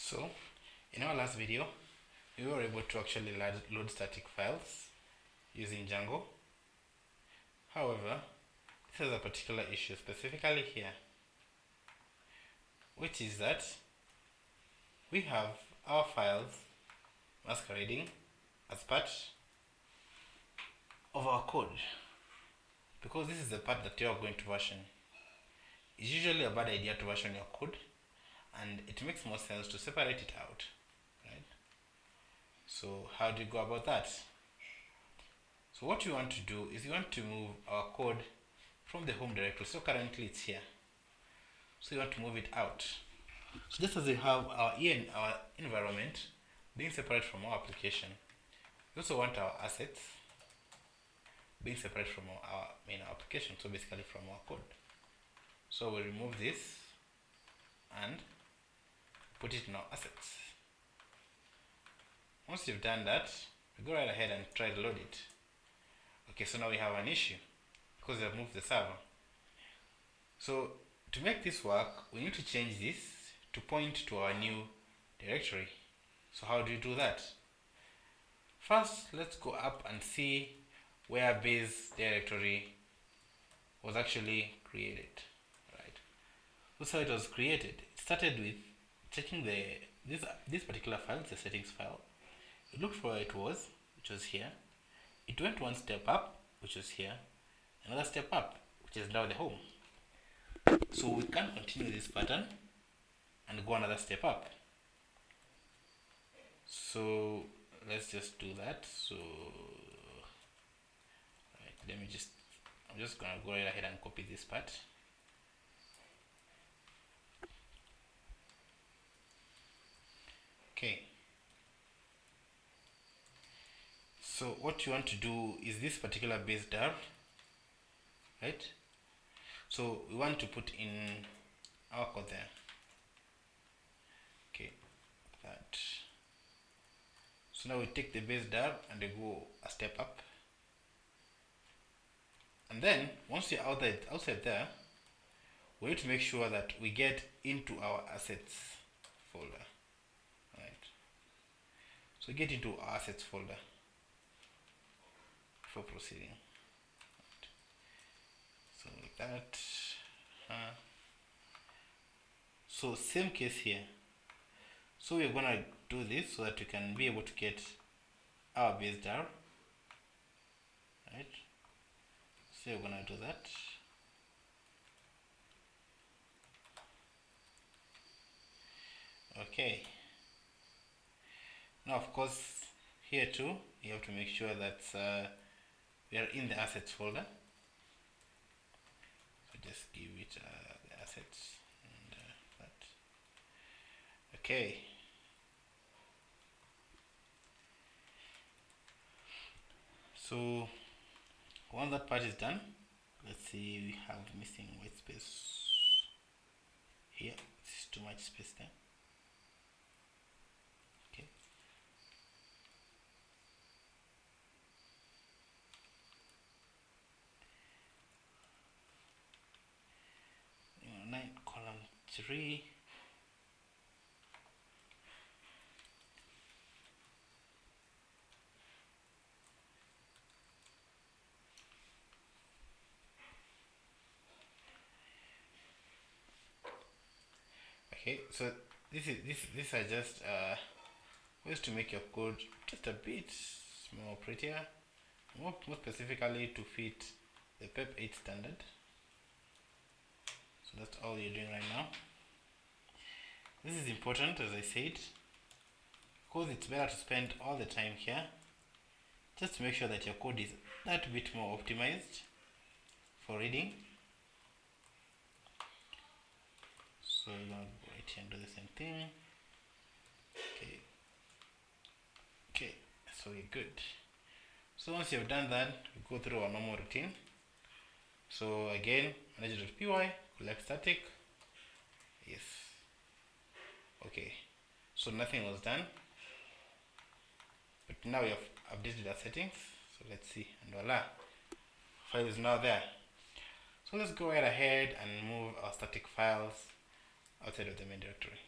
So, in our last video, we were able to actually load static files using Django. However, this has a particular issue specifically here, which is that we have our files masquerading as part of our code, because this is the part that you are going to version. It's usually a bad idea to version your code, and it makes more sense to separate it out, right? So how do you go about that? So what you want to do is you want to move our code from the home directory. So currently it's here, so you want to move it out. So just as we have our environment being separate from our application, we also want our assets being separate from our main application, so basically from our code. So we remove this and put it in our assets. Once you've done that, we go right ahead and try to load it. Okay, so now we have an issue because we have moved the server. So to make this work, we need to change this to point to our new directory. So how do you do that? First, let's go up and see where base directory was actually created. Right. That's how it was created. It started with checking this particular file, the settings file. It looked for where it was, which was here. It went one step up, which was here. Another step up, which is now the home. So we can continue this pattern and go another step up. So let's just do that. So right, I'm just gonna go right ahead and copy this part. Okay. So what you want to do is this particular base dir, right? So we want to put in our code there. Okay, that. So now we take the base dir and we go a step up. And then once you're outside there, we need to make sure that we get into our assets folder. Right. So get into our assets folder before proceeding. Right. So like that. So same case here. So we're gonna do this so that we can be able to get our base dir. Right. So we're gonna do that. Okay. Now of course here too you have to make sure that we are in the assets folder. So just give it the assets and that. Okay. So once that part is done, let's see, we have missing white space here. This is too much space there. Okay. Nine column 3. Okay, so these are just ways to make your code just a bit more prettier, more specifically to fit the PEP 8 standard. So that's all you're doing right now. This is important, as I said, because it's better to spend all the time here just to make sure that your code is that bit more optimized for reading. So we're gonna go right here and do the same thing. Okay, so we're good. So once you've done that, we go through our normal routine. So again, manager.py, collect static. Yes. Okay, so nothing was done, but now we have updated our settings. So let's see, and voila, file is now there. So let's go right ahead and move our static files outside of the main directory.